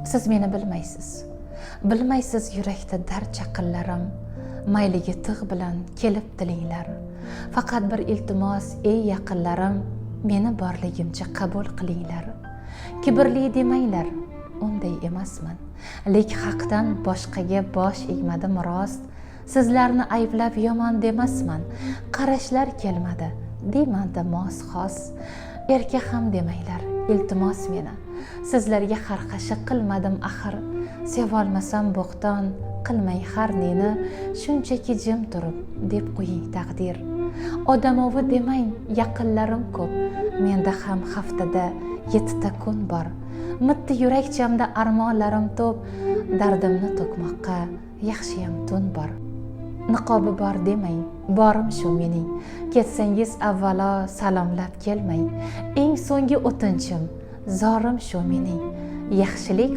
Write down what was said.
Siz meni bilmaysiz. Bilmaysiz yurakda dard chaqillarim, mayliga tig' bilan kelib tilinglar. Faqat bir iltimos, ey yaqinlarim, meni borligimcha qabul qilinglar. Kibrli demanglar, unday emasman. Lek haqdan boshqaga bosh egmadim rost. Sizlarni ayblab yomon demasman. Qarashlar kelmadi, deymanda mos xos. Erka ham demanglar, iltimos meni. Sizlarga xarxasha qilmadim axir. Sevolmasam bo'xton qilmay har neni, shunchaki jim turib deb qo'ying taqdir. Odamovi demang, yaqinlarim ko'p. Menda ham haftada 7 kun bor. Mitti yurakchamda armonlarim to'p. Dardimni to'kmoqqa yaxshiyam tun bor. Niqobi bor demang, borim shu mening. Ketsangiz avvalo salomlab kelmang. Eng so'nggi o'tinchim, zorim shu mening. Yaxshilik